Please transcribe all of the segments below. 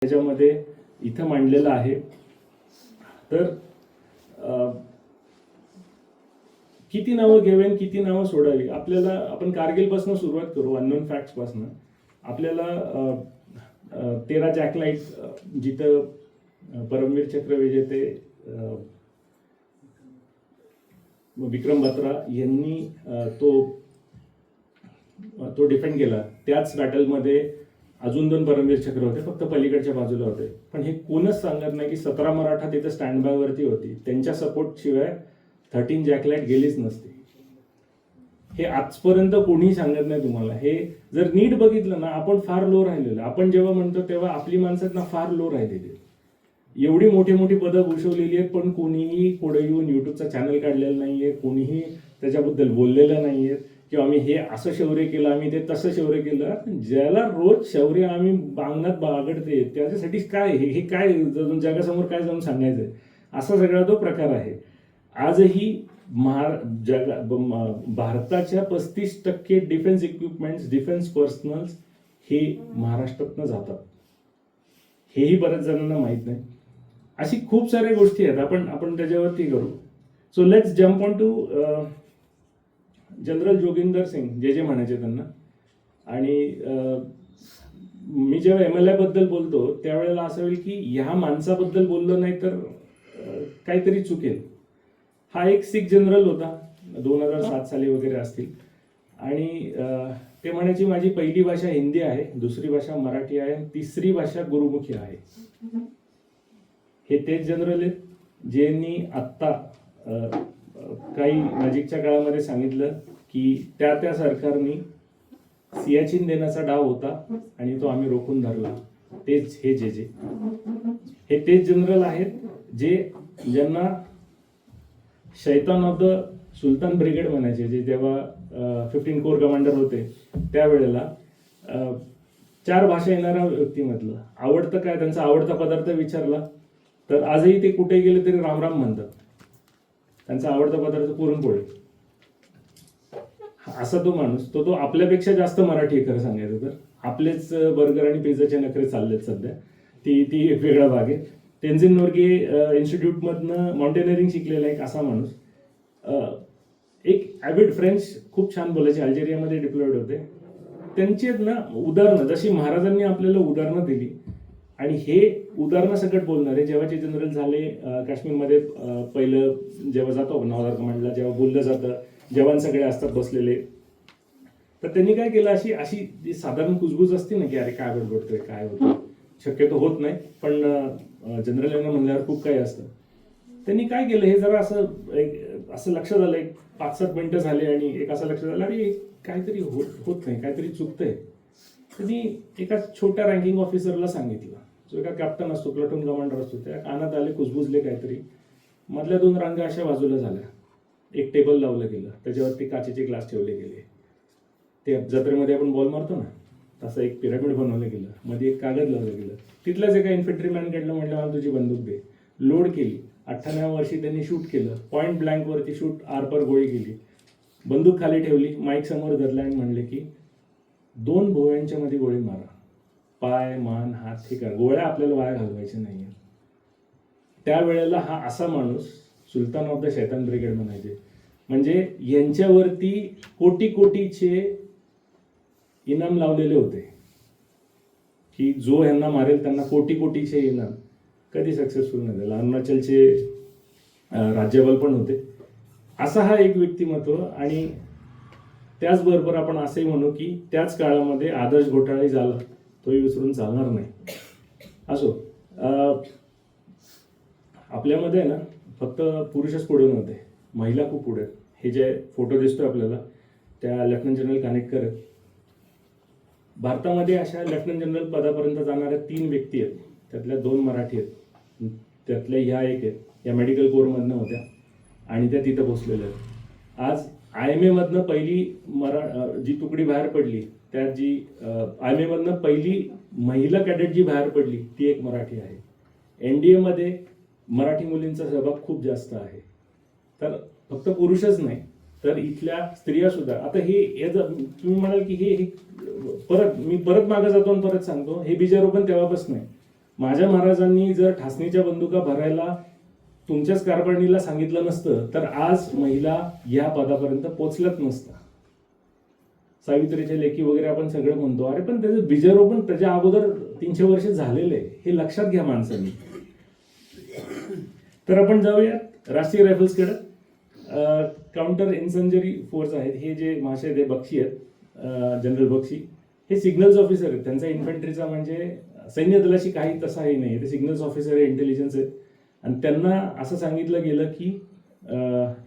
त्याच्यामध्ये इथं मांडलेलं आहे. तर किती नावं घ्यावी किती नावं सोडावी, आपल्याला आपण कारगिलपासून सुरुवात करू, अननोन फॅक्ट्स पासून. आपल्याला 13 जॅकलाइट जिथं परमवीर चक्र विजेते विक्रम बत्रा यांनी तो डिफेंड केला. त्याच बॅटलमध्ये अजून 2 परमवीर चक्र होते, फक्त पलीकडच्या बाजूला होते. पण हे कोणच सांगत नाही की 17 मराठा तिथे स्टँड बाय वरती होती. त्यांच्या सपोर्ट शिवाय 13 जॅकलाइट गेलीच नसती. हे आजपर्यंत कोणी सांगत नाही तुम्हाला. हे जर नीट बघितलं ना, आपण फार लो राहिलेलो. आपण जेव्हा म्हणतो तेव्हा आपली माणसं ना फार लो राहिलेली. एवढी मोठी मोठी पदं भूषवलेली आहेत, पण कोणीही पुढे येऊन युट्यूबचा चॅनल काढलेला नाहीये, कोणीही त्याच्याबद्दल बोललेलं नाहीये किंवा आम्ही हे असं शौर्य केलं, आम्ही ते तसं शौर्य केलं. ज्याला रोज शौर्य आम्ही बांगणात बागडते त्याच्यासाठी काय हे काय जगासमोर काय जाऊन सांगायचंय, असा सगळा तो प्रकार आहे. आजही भारताच्या 35% डिफेन्स इक्विपमेंट्स, डिफेन्स पर्सनल्स हे महाराष्ट्रातनं जातात. हेही बऱ्याच जणांना माहीत नाही. अशी खूप साऱ्या गोष्टी आहेत, आपण त्याच्यावरती करू. So let's jump on to general Joginder Singh, जे म्हणायचे त्यांना. आणि मी जेव्हा MLA बद्दल बोलतो त्यावेळेला असं होईल की ह्या माणसाबद्दल बोललो नाही तर काहीतरी चुकेल. हा एक सिख जनरल होता, 2007 साली वगैरे असतील. आणि ते म्हणायची माझी पहिली भाषा हिंदी आहे, दुसरी भाषा मराठी आहे, तिसरी भाषा गुरुमुखी आहे. हे तेच जनरल आहेत ज्यांनी आत्ता काही नजीकच्या काळामध्ये सांगितलं की त्या सरकारने सियाचीन देण्याचा डाव होता आणि तो आम्ही रोखून धरला. तेच हे तेच जनरल आहेत ज्यांना शैतान ऑफ द सुलतान ब्रिगेड म्हणायचे, जे जेव्हा 15 कोर कमांडर होते त्यावेळेला. 4 भाषा येणाऱ्या व्यक्तीमधलं आवडतं काय, त्यांचा आवडता पदार्थ विचारला तर आजही ते कुठे गेले तरी रामराम म्हणतात. त्यांचा आवडता पदार्थ पुरणपोळी. असा तो माणूस, तो आपल्यापेक्षा जास्त मराठी आहे खरं सांगायचं तर. आपलेच बर्गर आणि पिझ्झाचे नखरे चाललेत सध्या. ती एक वेगळा भाग आहे. तेन्झिन नोर्गे इन्स्टिट्यूटमधनं माउंटेनिअरिंग शिकलेला एक असा माणूस. एक ॲव्हिड फ्रेंच खूप छान बोलायचे, अल्जेरियामध्ये डिप्लॉइड होते. त्यांची ना उदाहरणं, जशी महाराजांनी आपल्याला उदाहरणं दिली आणि हे उदाहरणं सकट बोलणारे जेव्हाचे जनरल झाले. काश्मीरमध्ये पहिलं जेव्हा जातो नौदल कमांडला, जेव्हा बोललं जातं, जवान सगळे असतात बसलेले, तर त्यांनी काय केलं, अशी साधारण कुजबूज असते ना की अरे काय बडबडतोय, काय होतं, शक्यतो होत नाही, पण जनरल यांना म्हणल्यावर खूप काही असतं. त्यांनी काय केलं, हे जरा असं लक्षात आलं, एक 5-7 मिनिटं झाले आणि एक असं लक्षात आलं अरे काहीतरी होत नाही, काहीतरी चुकतंय. त्यांनी एका छोट्या रँकिंग ऑफिसरला सांगितलं, जो एका कॅप्टन असतो, प्लटून कमांडर असतो. त्या कानात आले, कुजबुजले काहीतरी. मधल्या 2 रांगा अशा बाजूला झाल्या. एक टेबल लावलं गेलं, त्याच्यावरती काचेचे ग्लास ठेवले गेले. ते जत्रेमध्ये आपण बॉल मारतो ना, तसं एक पिरामिड बनवलं गेलं. मध्ये एक कागद लावलं गेलं. तिथल्याच एका इन्फंट्रीमॅनकडलं म्हटलं मला तुझी बंदूक दे. लोड केली. 98व्या वर्षी त्यांनी शूट केलं. पॉइंट ब्लँक वरती शूट, आरपार गोळी गेली. बंदूक खाली ठेवली, माईक समोर धरला आणि म्हणले की 2 भोव्यांच्या मध्ये गोळी मारा, पाय, मान, हात, हे करा. गोळ्या आपल्याला वाया घालवायच्या नाहीये. त्यावेळेला हा असा माणूस सुलतान ऑफ द शैतान ब्रिगेड म्हणायचे. म्हणजे यांच्यावरती कोटीचे इनाम लावलेले होते की जो यांना मारेल त्यांना कोटीचे इनाम. कधी सक्सेसफुल नाही झाला. अरुणाचलचे राज्यपाल पण होते. असा हा एक व्यक्तिमत्व. आणि त्याचबरोबर आपण असंही म्हणू की त्याच काळामध्ये आदर्श घोटाळे झाला, तोही विसरून चालणार नाही. असो, आपल्यामध्ये ना फक्त पुरुषच पुढे नव्हते, महिला खूप पुढे. हे जे फोटो दिसतोय आपल्याला, त्या लेफ्टनंट जनरल कानेटकर आहेत. भारतामध्ये अशा लेफ्टनंट जनरल पदापर्यंत जाणाऱ्या 3 व्यक्ती आहेत, त्यातल्या 2 मराठी आहेत, त्यातल्या ह्या एक आहेत. या मेडिकल कोरमधनं होत्या आणि त्या तिथं पोचलेल्या आहेत. आज IMA मधनं पहिली जी तुकडी बाहेर पडली, त्यात जी IMA मधनं पहिली महिला कॅडेट जी बाहेर पडली ती एक मराठी आहे. NDA मध्ये मराठी मुलींचा सहभाग खूप जास्त आहे. तर फक्त पुरुषच नाही तर इथल्या स्त्रिया सुद्धा. आता हे तुम्ही म्हणाल की हे परत मागे जातो आणि परत सांगतो, हे बीजारोपण तेव्हापासून नाही. माझ्या महाराजांनी जर ठासणीच्या बंदुका भरायला तुमच्याच कारभारणीला सांगितलं नसतं तर आज महिला या पदापर्यंत पोचल्याच नसतं. सावित्रीच्या लेखी वगैरे आपण सगळं म्हणतो, अरे पण त्याचं बीजारोपण त्याच्या अगोदर 300 वर्ष झालेलं आहे, हे लक्षात घ्या माणसांनी. तर आपण जाऊयात राष्ट्रीय रायफल्सकडे. काउंटर इन्सर्जरी फोर्स आहेत, हे जे महाशय ते बक्षी आहेत, जनरल बक्षी, हे सिग्नल्स ऑफिसर आहेत. त्यांचा इन्फंट्रीचा म्हणजे सैन्य दलाशी काही तसाही नाही, ते सिग्नल्स ऑफिसर आहे, इंटेलिजन्स आहेत. आणि त्यांना असं सांगितलं गेलं की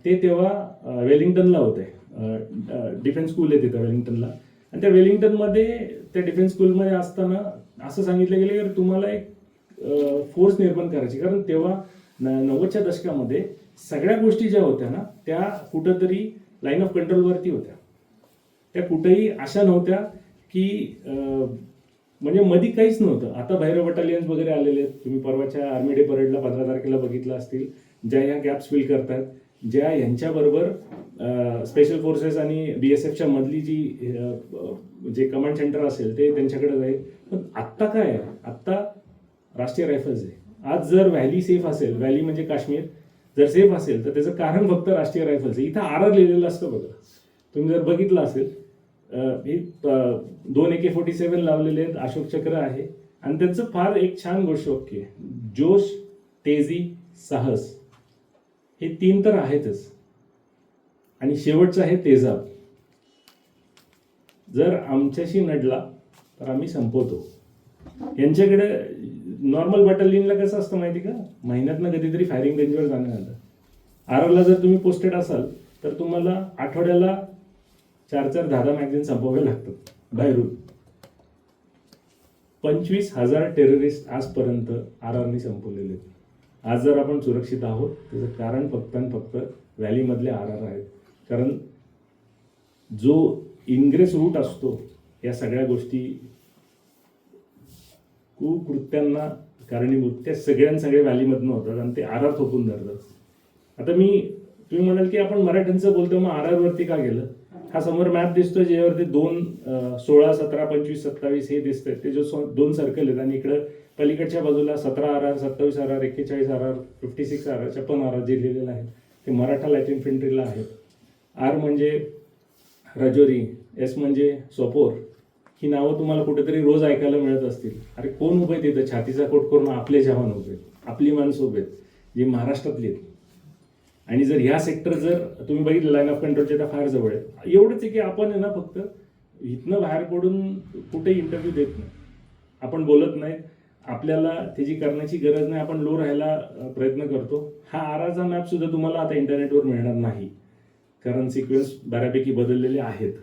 ते तेव्हा वेलिंग्टनला होते, डिफेन्स स्कूल आहे तिथं वेलिंग्टनला, आणि त्या वेलिंग्टनमध्ये त्या डिफेन्स स्कूलमध्ये असताना असं सांगितलं गेलं की तुम्हाला एक फोर्स निर्माण करायची, कारण तेव्हा 90च्या दशकामध्ये सगळ्या गोष्टी ज्या होत्या ना त्या कुठंतरी लाईन ऑफ कंट्रोलवरती होत्या. त्या कुठेही अशा नव्हत्या की म्हणजे मध्ये काहीच नव्हतं. आता भैरव बटालियन्स वगैरे आलेले आहेत, तुम्ही परवाच्या आर्मी डे परेडला 15 तारखेला बघितलं असतील, ज्या ह्या गॅप्स फिल करतात, ज्या यांच्याबरोबर स्पेशल फोर्सेस आणि BSFच्या मधली जी जे कमांड सेंटर असेल ते त्यांच्याकडे जाईल. पण आत्ता काय आहे, आत्ता राष्ट्रीय रायफल्स आहे. आज जर व्हॅली सेफ असेल, व्हॅली म्हणजे काश्मीर जर सेफ असेल तर त्याचं कारण फक्त राष्ट्रीय रायफल्स आहे. इथं RR लिहिलेलं असतं बघा, तुम्ही जर बघितलं असेल, हे 2 AK-47 लावलेले आहेत, अशोक चक्र आहे, आणि त्यांचं फार एक छान घोषवाक्य आहे, जोश, तेजी, साहस, हे 3 तर आहेतच, आणि शेवटचं आहे तेजाब. जर आमच्याशी नडला तर आम्ही संपवतो. यांच्याकडे नॉर्मल बटालियनला कसं असतं माहिती का, महिन्यातनं कधीतरी फायरिंग रेंजवर जाणं आलं. RRला जर तुम्ही पोस्टेड असाल तर तुम्हाला आठवड्याला 4-4, 10-10 मॅगझिन संपवावे लागतात बाहेरून. 25,000 टेररिस्ट आजपर्यंत RRने संपवलेले आहेत. आज जर आपण सुरक्षित आहोत त्याचं कारण फक्त आणि फक्त व्हॅलीमधले RR आहेत. कारण जो इन्ग्रेस रूट असतो या सगळ्या गोष्टी कुकृत्यांना कारणीभूत त्या सगळे व्हॅलीमधनं होतात आणि ते RR थोपून धरतात. आता तुम्ही म्हणाल की आपण मराठ्यांचं बोलतो, मग RR वरती का गेलं? हा समोर मॅप दिसतोय ज्यावरती 2, 16, 17, 25, 27 हे दिसतंय, ते जो 2 सर्कल आहेत, आणि इकडं पलीकडच्या बाजूला 17 RR, 27 RR, 41 RR, 56 RR, 56 RR जे लिहिलेलं आहे ते मराठा लाईट इन्फंट्रीला आहेत. R म्हणजे राजौरी, S म्हणजे सोपोर. ही नावं तुम्हाला कुठेतरी रोज ऐकायला मिळत असतील. अरे कोण उभे आहेत तिथं, छातीचा कोट करून आपले जवान उभे आहेत, आपली माणसं उभे आहेत, जी महाराष्ट्रातली आहेत. आणि जर ह्या सेक्टर जर तुम्ही बघितलं लाईन ऑफ कंट्रोलच्या त्या फार जवळ आहे. एवढंच आहे की आपण आहे ना फक्त इथनं बाहेर पडून कुठे इंटरव्ह्यू देत नाही, आपण बोलत नाही, आपल्याला त्याची करण्याची गरज नाही, आपण लो राहायला प्रयत्न करतो. हा RRचा मॅप सुद्धा तुम्हाला आता इंटरनेटवर मिळणार नाही, कारण सिक्वेन्स बऱ्यापैकी बदललेले आहेत.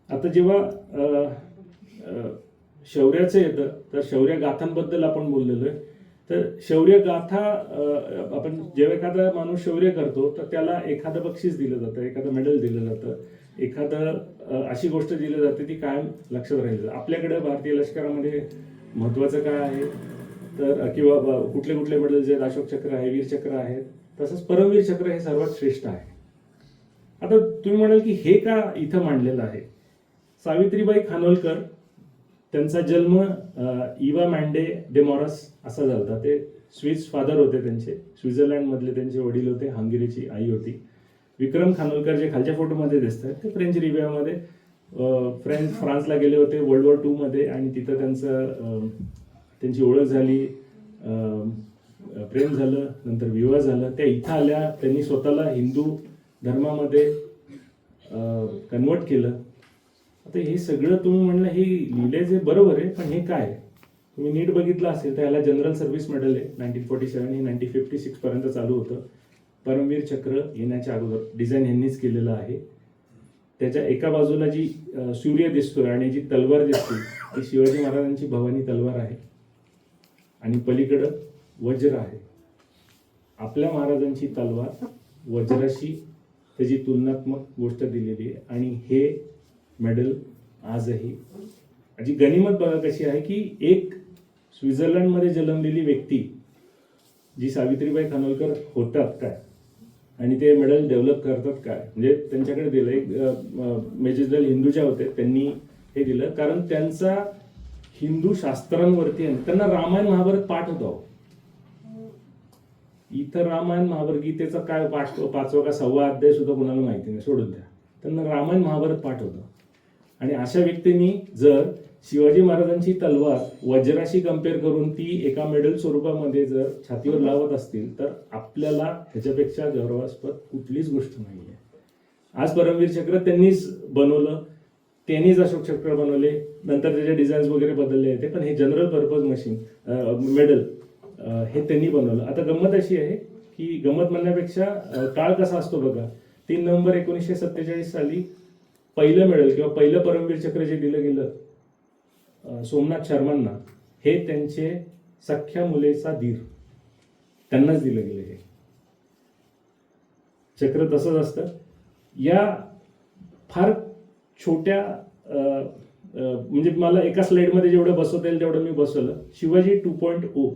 आता जेव्हा शौर्याचं येतं तर शौर्य गाथांबद्दल आपण बोललेलो आहे. तर शौर्य गाथा, आपण जेव्हा एखादा माणूस शौर्य करतो तर त्याला एखादं बक्षीस दिलं जातं, एखादं मेडल दिलं जातं, एखादं अशी गोष्ट दिली जाते ती कायम लक्षात राहील. आपल्याकडे भारतीय लष्करामध्ये महत्त्वाचं काय आहे तर, किंवा कुठले कुठले मेडल्स आहेत, अशोक चक्र आहे, वीर चक्र आहेत, तसंच परमवीर चक्र हे सर्वात श्रेष्ठ आहे. आता तुम्ही म्हणाल की हे का इथं मांडलेलं आहे? सावित्रीबाई खानोलकर, त्यांचा जन्म इवा मॅन्डे डे मॉरस असा झाला. ते स्विस फादर होते त्यांचे, स्वित्झर्लंडमधले त्यांचे वडील होते, हंगेरीची आई होती. विक्रम खानोलकर जे खालच्या फोटोमध्ये दिसतात ते फ्रेंच रिव्हियामध्ये फ्रान्सला गेले होते World War II मध्ये, आणि तिथं त्यांची ओळख झाली, प्रेम झालं, नंतर विवाह झाला. त्या इथं आल्या, त्यांनी स्वतःला हिंदू धर्मामध्ये कन्वर्ट केलं. आता हे सगळं तुम्ही म्हणलं हे लिहिले जे बरोबर आहे, पण हे काय? तुम्ही नीट बघितलं असेल तर याला जनरल सर्व्हिस मेडल आहे. 1947 हे 1956 पर्यंत चालू होतं. परमवीर चक्र येण्याच्या अगोदर डिझाईन ह्यांनीच केलेलं आहे. त्याच्या एका बाजूला जी सूर्य दिसतोय आणि जी तलवार दिसते ती शिवाजी महाराजांची भवानी तलवार आहे, आणि पलीकडं वज्र आहे. आपल्या महाराजांची तलवार वज्राशी त्याची तुलनात्मक गोष्ट दिलेली आहे. आणि हे मेडल आजही जी गनिमत बघा कशी आहे की एक स्वित्झर्लंडमध्ये जन्मलेली व्यक्ती जी सावित्रीबाई खानोलकर होतात काय, आणि ते मेडल डेव्हलप करतात काय, म्हणजे त्यांच्याकडे दिलं. एक मेजर जनरल हिंदूच्या होते, त्यांनी हे दिलं कारण त्यांचा हिंदू शास्त्रांवरती आहे, त्यांना रामायण महाभारत पाठ होतं. इथं रामायण महाभारत गीतेचा काय पाठ, 5वा का 6वा अध्याय सुद्धा कोणाला माहिती नाही, सोडून द्या. त्यांना रामायण महाभारत पाठ होतं. आणि अशा व्यक्तींनी जर शिवाजी महाराजांची तलवार वज्राशी कम्पेअर करून ती एका मेडल स्वरूपामध्ये जर छातीवर लावत असतील तर आपल्याला ह्याच्यापेक्षा गौरवास्पद कुठलीच गोष्ट नाही आहे. आज परमवीर चक्र त्यांनीच बनवलं, त्यांनीच अशोक चक्र बनवले, नंतर त्याचे डिझाईन्स वगैरे बदलले होते, पण हे जनरल पर्पज मशीन मेडल हे त्यांनी बनवलं. आता गंमत अशी आहे की गंमत म्हणण्यापेक्षा काळ कसा असतो बघा. 3 नोव्हेंबर 1947 साली पहिलं मेडल किंवा पहिलं परमवीर चक्र जे दिलं गेलं सोमनाथ शर्मांना, हे त्यांचे सख्या मुलेचा धीर, त्यांनाच दिलं गेलं. हे चक्र तसंच असतं. या फार छोट्या म्हणजे मला एका स्लाइडमध्ये जेवढं बसवता येईल तेवढं मी बसवलं. शिवाजी 2.0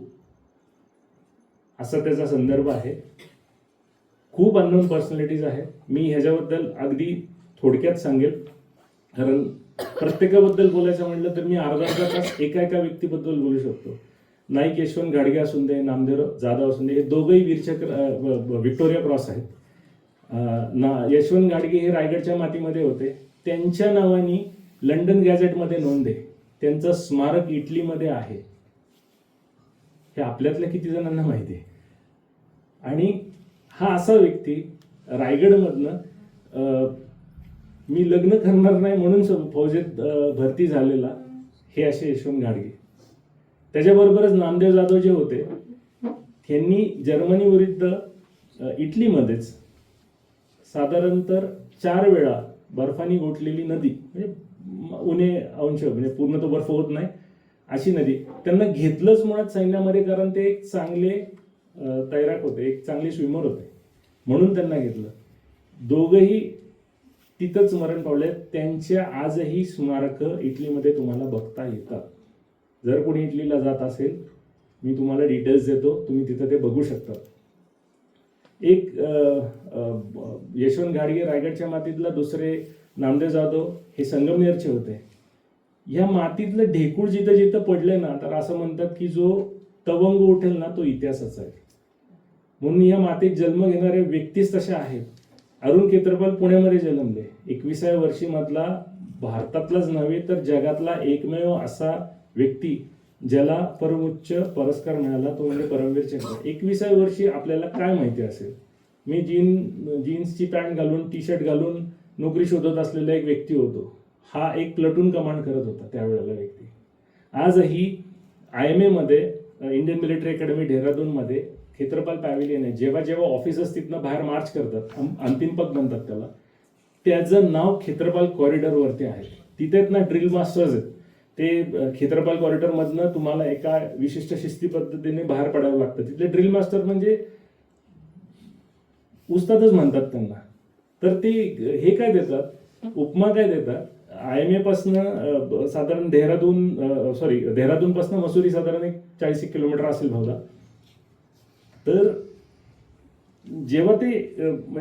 असा त्याचा संदर्भ आहे. खूप अननोन पर्सनॅलिटीज आहेत. मी ह्याच्याबद्दल अगदी थोडक्यात सांगेल, कारण प्रत्येकाबद्दल बोलायचं म्हटलं तर मी अर्धा तास एका व्यक्तीबद्दल बोलू शकतो. नाईक यशवंत घाडगे असून दे, नामदेव जाधव असून दे, हे दोघंही वीरचक्र विक्टोरिया क्रॉस आहेत. यशवंत घाडगे हे रायगडच्या मातीमध्ये होते. त्यांच्या नावाने लंडन गॅझेटमध्ये नोंद आहे. त्यांचं स्मारक इटलीमध्ये आहे. हे आपल्यातल्या किती जणांना माहिती आहे. आणि हा असा व्यक्ती रायगडमधनं मी लग्न करणार नाही म्हणून फौजेत भरती झालेला, हे असे यशवंत घाडगे. त्याच्याबरोबरच नामदेव जाधव जे होते, त्यांनी जर्मनी विरुद्ध इटलीमध्येच साधारणतः 4 वेळा बर्फानी गोठलेली नदी, म्हणजे उणे अंश, म्हणजे पूर्ण तो बर्फ होत नाही अशी नदी, त्यांना घेतलंच मुळात सैन्यामध्ये, कारण ते एक चांगले तैराक होते, एक चांगले स्विमर होते, म्हणून त्यांना घेतलं. दोघंही तिथंच मरण पावले. त्यांच्या आजही स्मारक इटलीमध्ये तुम्हाला बघता येतात. जर कोणी इटलीला जात असेल, मी तुम्हाला डिटेल्स देतो, तुम्ही तिथं ते बघू शकता. एक यशवंत घाडगे रायगडच्या मातीतला, दुसरे नामदेव जाधव हे संगमनेरचे होते. ह्या मातीतलं ढेकूळ जिथं जिथं पडले ना, तर असं म्हणतात की जो तवंग उठेल ना तो इतिहासाचा आहे. म्हणून या मातीत जन्म घेणारे व्यक्तीच तशा आहेत. अरुण खेत्रपाल पुण्यामध्ये जन्मले. 21व्या वर्षी मधला भारतातलाच नव्हे तर जगातला एकमेव असा व्यक्ती ज्याला परमोच्च पुरस्कार मिळाला, तो म्हणजे परमवीर चक्र. 21व्या वर्षी आपल्याला काय माहिती असेल? मी जीन्सची पॅन्ट घालून, टी शर्ट घालून नोकरी शोधत असलेला एक व्यक्ती होतो. हा एक प्लटून कमांड करत होता त्यावेळेला व्यक्ती. आजही IMA मध्ये, इंडियन मिलिटरी अकॅडमी डेहराडूनमध्ये खेत्रपाल पॅव्हिलियन आहे. जेव्हा जेव्हा ऑफिसर्स तिथनं बाहेर मार्च करतात, अंतिम पद म्हणतात त्याला, त्याचं नाव खेत्रपाल कॉरिडॉरवरती आहे. तिथे ना ड्रिल मास्टर्स आहेत. ते खेत्रपाल कॉरिडॉरमधनं तुम्हाला एका विशिष्ट शिस्ती पद्धतीने बाहेर पडावं लागतं. तिथले ड्रिल मास्टर म्हणजे उस्तादच म्हणतात त्यांना. तर ते हे काय देतात, उपमा काय देतात, IMA पासनं साधारण देहरादून पासनं मसुरी साधारण एक 40 किलोमीटर असेल भावला. तर जेव्हा ते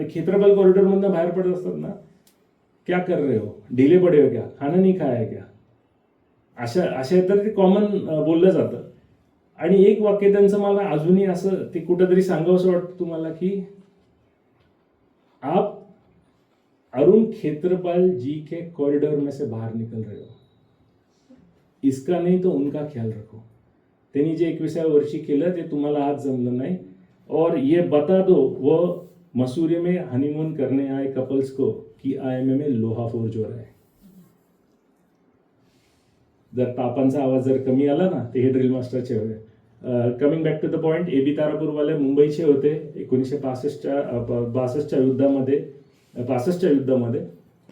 खेत्रपाल कॉरिडॉर मधनं बाहेर पडत असतात ना, क्या कर रहे हो, ढिले पडे हो क्या, खाना नहीं खाया क्या, अशा तर ते कॉमन बोललं जातं. आणि एक वाक्य त्यांचं मला अजूनही असं ते कुठंतरी सांगावंसं वाटतं तुम्हाला, की आप अरुण खेत्रपाल जी के कॉरिडोर में से बाहर निकल रहे हो, इसका नहीं तो उनका ख्याल रखो. त्यांनी जे 21व्या वर्षी केलं ते तुम्हाला आज जमलं नाही. और ये बता दो वो मसूरी में हनीमून करने आए कपल्स को कि IMA में लोहा फोर्ज हो रहा है. जर तापांचा आवाज जर कमी आला ना, ते हे ड्रिल मास्टरचे होते. Coming back to the point, AB Tarapurwale मुंबईचे होते. 1962च्या युद्धामध्ये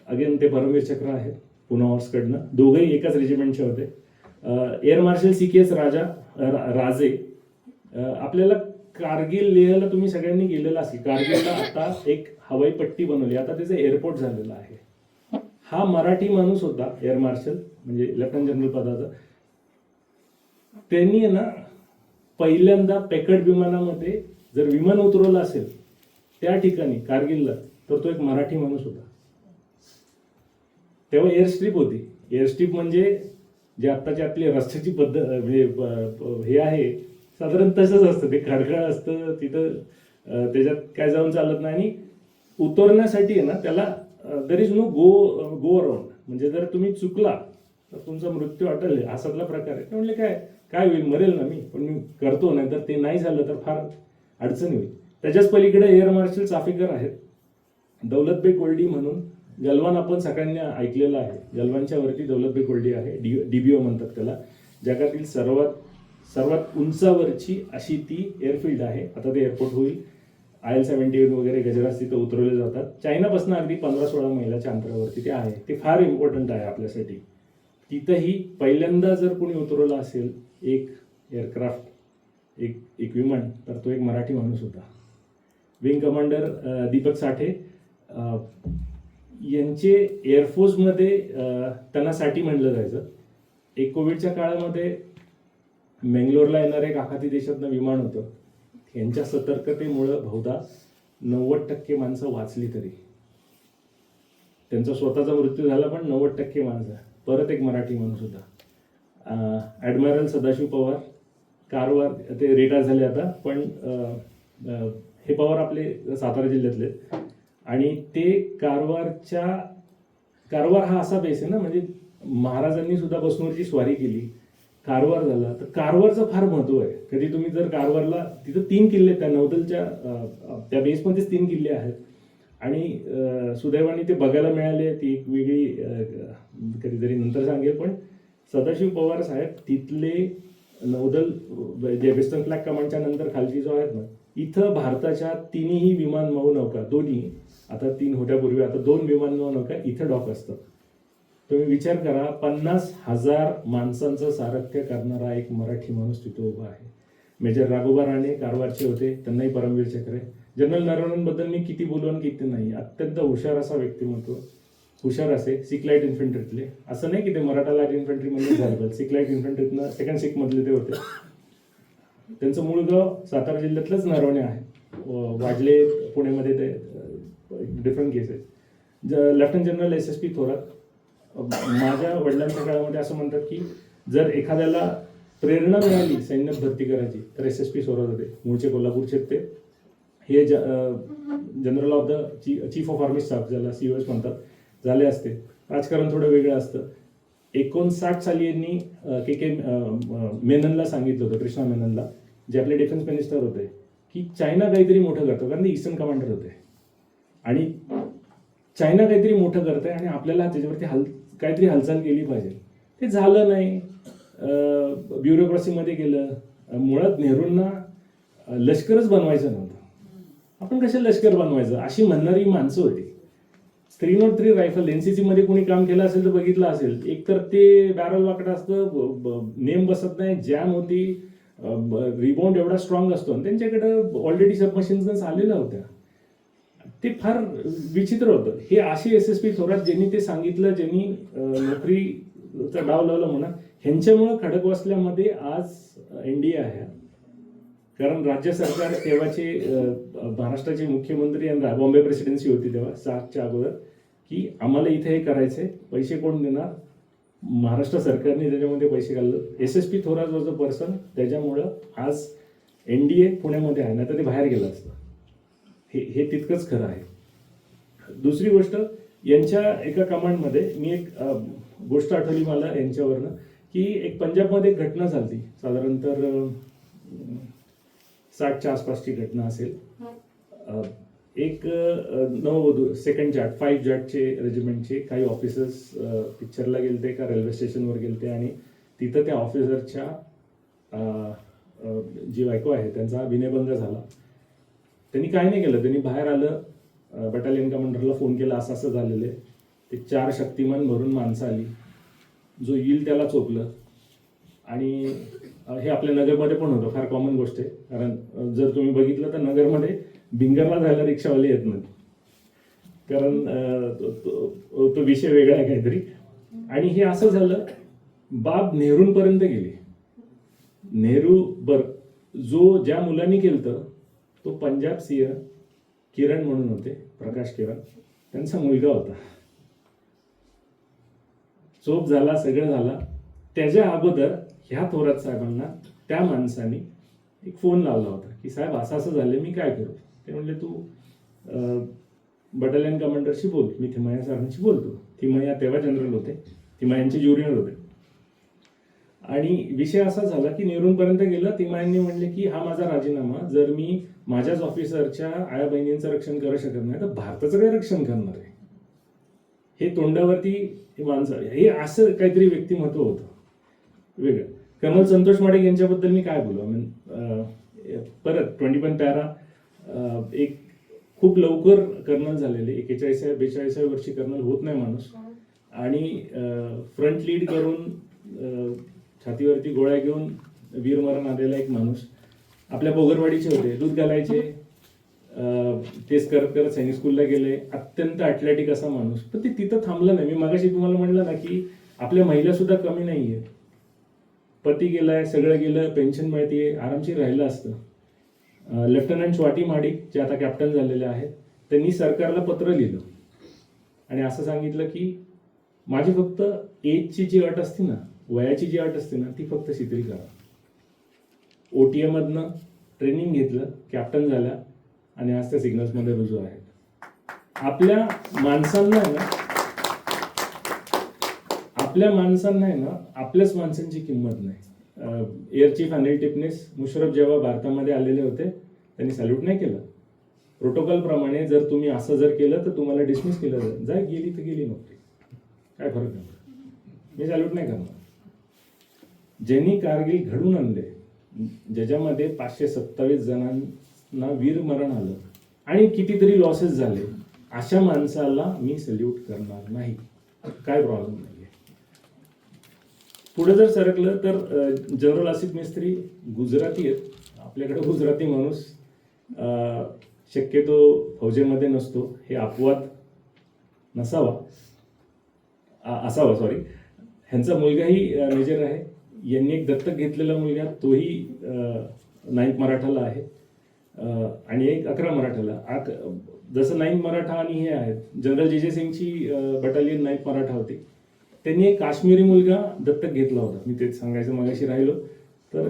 अगेन ते परमवीर चक्र आहेत पुणे हॉर्सकडनं. दोघंही एकाच रेजिमेंटचे होते. एअर मार्शल CKS राजे. आपल्याला कारगिल लेहला तुम्ही सगळ्यांनी गेलेला असेल. कारगिलला आता एक हवाई पट्टी बनवली, आता त्याचं एअरपोर्ट झालेलं आहे. हा मराठी माणूस होता एअर मार्शल, म्हणजे लेफ्टनंट जनरल पदाचा. त्यांनी ना पहिल्यांदा पॅकेट विमानामध्ये जर विमान उतरवलं असेल त्या ठिकाणी कारगिलला, तर तो एक मराठी माणूस होता. तेव्हा एअर स्ट्रीप होती. एअर स्ट्रीप म्हणजे जे आत्ताची आपली रस्त्याची पद्धत म्हणजे हे आहे साधारण तसंच असतं, ते खडखड असतं तिथं, त्याच्यात काय जाऊन चालत नाही. आणि उतरण्यासाठी आहे ना त्याला there is no go around, म्हणजे जर तुम्ही चुकला तर तुमचा मृत्यू अटल आहे असातला प्रकार आहे. ते म्हणले काय काय होईल, मरेल ना मी, पण मी करतो, नाही तर ते नाही झालं तर फार अडचणी होईल. त्याच्याच पलीकडे एअर मार्शल चाफेकर आहेत, दौलत बेग ओल्डी म्हणून. गलवान आपण सगळ्यांनी ऐकलेलं आहे, गलवानच्या वरती दौलत बेग ओल्डी आहे, डीबीओ म्हणतात त्याला. जगातील सर्वात उंचावरची अशी ती एअरफील्ड आहे. आता ते एअरपोर्ट होईल. IL-71 वगैरे गजराज तिथं उतरवले जातात. चायनापासून अगदी 15-16 मैलाच्या अंतरावरती ते आहे. ते फार इम्पॉर्टंट आहे आपल्यासाठी. तिथंही पहिल्यांदा जर कोणी उतरवलं असेल एक एअरक्राफ्ट, एक विमान, तर तो एक मराठी माणूस होता. विंग कमांडर दीपक साठे यांचे एअरफोर्समध्ये त्यांना साठी म्हणलं जायचं. एक कोविडच्या काळामध्ये मेंगलोरला येणारं एक आखाती देशातनं विमान होतं. यांच्या सतर्कतेमुळं बहुधा 90% माणसं वाचली. तरी त्यांचा स्वतःचा मृत्यू झाला, पण 90% माणसं. परत एक मराठी माणूस होता, ॲडमिरल सदाशिव पवार, कारवार. ते रिटायर झाले आता, पण हे पवार आपले सातारा जिल्ह्यातले. आणि ते कारवार हा असा बेस आहे ना, म्हणजे महाराजांनी सुद्धा बसवरची स्वारी केली, कारवार झाला. तर कारवारचं फार महत्व आहे. कधी तुम्ही जर कारवारला, तिथं 3 किल्ले, त्या नौदलच्या त्या बेसमध्येच 3 किल्ले आहेत. आणि सुदैवाने ते बघायला मिळाले, ती एक वेगळी कधीतरी नंतर सांगेल. पण सदाशिव पवार साहेब तिथले नौदल, जे वेस्टर्न फ्लॅग कमांडच्या नंतर खालची जो आहेत ना, इथं भारताच्या 3ही विमानवाहू नौका, दोन्ही, आता 3 होत्या पूर्वी, आता 2 विमानवाहू नौका इथं डॉक असतात. तुम्ही विचार करा, 50,000 माणसांचं सारथ्य करणारा एक मराठी माणूस तिथं उभा आहे. मेजर राघोबा राणे कारवारचे होते, त्यांनाही परमवीर चक्र आहे. जनरल नरवणेबद्दल मी किती बोलू आणि किती नाही. अत्यंत हुशार असा व्यक्तिमत्व, हुशार असे. सिख लाईट इन्फंट्रीतले, असं नाही की ते मराठा लाईट इन्फंट्रीमध्ये झालं, सिख लाईट इन्फंट्रीतनं सेकंड सिख मधले ते होते. त्यांचं मूळ गाव सातारा जिल्ह्यातलंच नरवणे आहे. वाडले पुण्यामध्ये ते डिफरंट केस आहे. Lieutenant general SSP Thorat. माझ्या वडिलांच्या काळामध्ये असं म्हणतात की जर एखाद्याला प्रेरणा मिळाली सैन्यात भरती करायची तर SSP थोरात होते. मूळचे कोल्हापूरचे ते. हे general of the chief of army staff, ज्याला COS म्हणतात, झाले असते. राजकारण थोडं वेगळं असतं. 59 साली यांनी KK मेननला सांगितलं होतं, कृष्णा मेननला, जे आपले डिफेन्स मिनिस्टर होते, की चायना काहीतरी मोठं करतो, कारण ते ईस्टर्न कमांडर होते. आणि चायना काहीतरी मोठं करतंय आणि आपल्याला त्याच्यावरती काहीतरी हालचाल केली पाहिजे. ते झालं नाही, ब्युरोक्रसीमध्ये गेलं. मुळात नेहरूंना लष्करच बनवायचं नव्हतं. आपण कशाला लष्कर बनवायचं अशी म्हणणारी माणसं होती. 303 रायफल NCC मध्ये कोणी काम केलं असेल तर बघितलं असेल. एकतर ते बॅरल वाकडं असतं, नेम बसत नाही, जॅम होती, रिबाउंड एवढा स्ट्रॉंग असतो. आणि त्यांच्याकडे ऑलरेडी सबमशीन्स आलेल्या होत्या. ते फार विचित्र होतं. हे अशी SSP थोरात, ज्यांनी ते सांगितलं, ज्यांनी नोकरीचा डाव लावला म्हणा, ह्यांच्यामुळं खडकवासल्यामध्ये आज NDA आहे. कारण राज्य सरकार तेव्हाचे महाराष्ट्राचे मुख्यमंत्री आणि बॉम्बे प्रेसिडेन्सी होती तेव्हा 7च्या अगोदर, की आम्हाला इथे हे करायचंय, पैसे कोण देणार? महाराष्ट्र सरकारने त्याच्यामध्ये पैसे घाललं. SSP Thorat was a person, त्याच्यामुळं आज NDA पुण्यामध्ये आहे, नाही तर ते बाहेर गेलं असतं. हे तितकंच खरं आहे. दुसरी गोष्ट, यांच्या एका कमांडमध्ये मी एक गोष्ट आठवली मला यांच्यावरनं, की एक पंजाबमध्ये एक घटना झाली, साधारणतः 60च्या आसपासची घटना असेल. एक नववधू, सेकंड जाट, 5 जाटचे रेजिमेंटचे काही ऑफिसर्स पिक्चरला गेलते का रेल्वे स्टेशनवर गेलते, आणि तिथं त्या ऑफिसरच्या जी बायको आहे त्यांचा विनयभंग झाला. त्यांनी काय नाही केलं, त्यांनी बाहेर आलं, बटालियन कमांडरला फोन केला, असं असं झालेलं आहे. ते 4 शक्तिमान भरून माणसं आली, जो येईल त्याला चोपलं. आणि हे आपल्या नगरमध्ये पण होतं, फार कॉमन गोष्ट आहे. कारण जर तुम्ही बघितलं तर नगरमध्ये भिंगरला जायला रिक्षावाले येत नाहीत, कारण तो विषय वेगळा आहे काहीतरी. आणि हे असं झालं, बाब नेहरूंपर्यंत गेली. नेहरू जो ज्या मुलांनी केलं तो पंजाब सिंह किरण म्हणून होते, प्रकाश किरण, त्यांचा मुलगा होता. चोप झाला, सगळं झाला. त्याच्या अगोदर ह्या थोरात साहेबांना त्या माणसाने एक फोन लावला होता की साहेब असं असं झालं, मी काय करू. ते म्हणले तू बटालियन कमांडरशी बोल, मी थिमय्या सरांशी बोलतो. थिमय्या तेव्हा जनरल होते, थिमय्यांचे ज्युनियर होते. आणि विषय असा झाला की नेहरूंपर्यंत गेलं. थिमय्यांनी म्हणले की हा माझा राजीनामा, जर मी माझ्याच ऑफिसरच्या आया बहिणींचं रक्षण करू शकत नाही तर भारताचं काय रक्षण करणार आहे. हे तोंडावरती हे माणसं, हे असं काहीतरी व्यक्तिमत्व होतं वेगळं. कर्नल संतोष माडिक यांच्याबद्दल मी काय बोलू. परत 21 पॅरा, एक खूप लवकर कर्नल झालेले, 41-42 वर्षी कर्नल होत नाही माणूस, आणि फ्रंट लीड करून छातीवरती गोळ्या घेऊन वीरमरण आलेला एक माणूस. आपल्या बोगरवाडीचे होते, दूध घालायचे, तेच करत करत सैनिक स्कूलला गेले. अत्यंत अथलेटिक असा माणूस. पण ते तिथं थांबलं नाही. मी मगाशी तुम्हाला म्हणलं ना की आपल्या महिला सुद्धा कमी नाहीये. पती गेलाय, सगळं गेलं, पेन्शन मिळते, आरामशीर राहिलं असतं. लेफ्टनंट स्वाती माडिक जे आता कॅप्टन झालेले आहेत, त्यांनी सरकारला पत्र लिहिलं आणि असं सांगितलं की माझी फक्त एजची जी अट असते ना, वयाची जी अट असते ना, ती फक्त शिथिल करा. OTM मधनं ट्रेनिंग घेतलं, कॅप्टन झाल्या आणि आज त्या सिग्नल्समध्ये रुजू आहेत. आपल्या माणसांना आहे ना आपल्याच माणसांची किंमत नाही. एअर चीफ अनिल टिपनेस मुशर्रफ जेव्हा भारतामध्ये आलेले होते त्यांनी सॅल्यूट नाही केलं. प्रोटोकॉल प्रमाणे जर तुम्ही असं जर केलं तर तुम्हाला डिसमिस केलं जाईल. जा, गेली तर गेली नोकरी, काय फरक नाही. मी सॅल्यूट नाही करणार. ज्यांनी कारगिल घडून आणले, ज्याच्यामध्ये 527 जणांना वीरमरण आलं आणि कितीतरी लॉसेस झाले, अशा माणसाला मी सॅल्यूट करणार नाही. काय प्रॉब्लेम नाही. पुढे जर सरकलं तर जनरल आसिफ मिस्त्री गुजराती आहेत. आपल्याकडे गुजराती माणूस शक्यतो फौजेमध्ये नसतो, हे अपवाद असावा. ह्यांचा मुलगाही मेजर आहे. यांनी एक दत्तक घेतलेला मुलगा, तोही 9th मराठाला आहे आणि एक 11 मराठाला. जसं 9th मराठा आणि हे आहेत, जनरल जे सिंगची बटालियन 9th मराठा होती. त्यांनी एक काश्मीरी मुलगा दत्तक घेतला होता. मी तेच सांगायचं मगाशी राहिलो. तर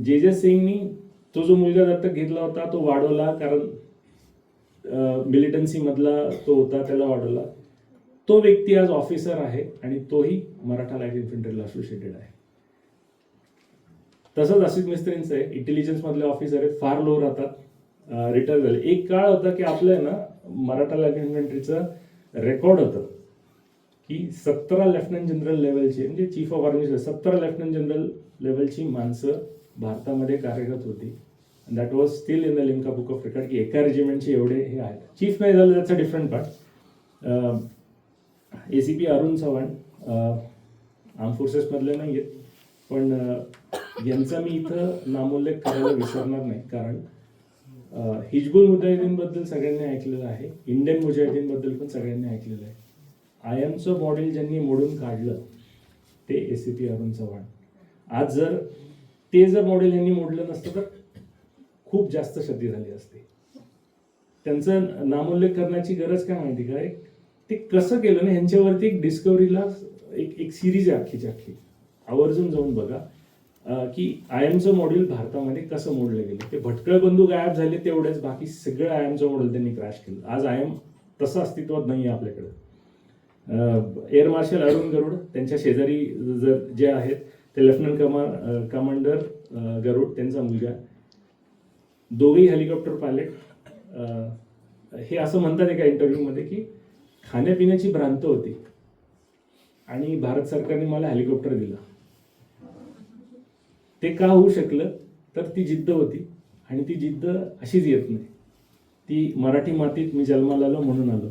जे सिंगनी तो जो मुलगा दत्तक घेतला होता तो वाढवला, कारण मिलिटन्सी मधला तो होता, त्याला वाढवला. तो व्यक्ती आज ऑफिसर आहे आणि तोही मराठा लाईट इन्फंट्रीला असोसिएटेड आहे. तसंच आसिफ मिस्त्रींचं आहे, इंटेलिजन्स मधले ऑफिसर आहेत, फार लो राहतात, रिटायर झाले. एक काळ होता की आपलं ना मराठा लाईट इन्फंट्रीचं रेकॉर्ड होतं की 17 लेफ्टनंट जनरल लेवलचे, म्हणजे chief of army 17 lieutenant general लेवलची माणसं भारतामध्ये कार्यरत होती. That was still in the Limca book of record की एका रेजिमेंटचे एवढे हे आहेत. चीफ नाही झालं, that's a different part. ACP Arun Chavan arm फोर्सेसमधले नाही आहेत, पण यांचा मी इथं नामोल्लेख करायला विसरणार नाही, कारण हिजबुल मुजाहिदीनबद्दल सगळ्यांनी ऐकलेलं आहे, इंडियन मुजाहिदीनबद्दल पण सगळ्यांनी ऐकलेलं आहे. IAMचं मॉडेल ज्यांनी मोडून काढलं ते ACP अरुण चव्हाण. आज जर ते मॉडेल यांनी मोडलं नसतं तर खूप जास्त क्षती झाली असते. त्यांचं नामोल्लेख करण्याची गरज काय माहिती काय, ते कसं केलं ना, ह्यांच्यावरती एक डिस्कवरीला एक सिरीज आहे अख्खीची अख्खी, आवर्जून जाऊन बघा की IAMचं मॉडेल भारतामध्ये कसं मोडलं गेलं. ते भटकळ बंधू गायब झाले तेवढेच, बाकी सगळं IAMचं मॉडेल त्यांनी क्रॅश केलं. आज IAM तसं अस्तित्वात नाही आहे आपल्याकडे. एअर मार्शल अरुण गरुड, त्यांच्या शेजारी जे आहेत ते लेफ्टनंट कमांडर गरुड, त्यांचा मुलगा, दोघेही हेलिकॉप्टर पायलट. हे असं म्हणतात एका इंटरव्ह्यूमध्ये की खाण्यापिण्याची भ्रांत होती आणि भारत सरकारने मला हेलिकॉप्टर दिला. ते का होऊ शकलं तर ती जिद्द होती, आणि ती जिद्द अशीच येत नाही. ती मराठी मातीत मी जन्माला आलो म्हणून आलो.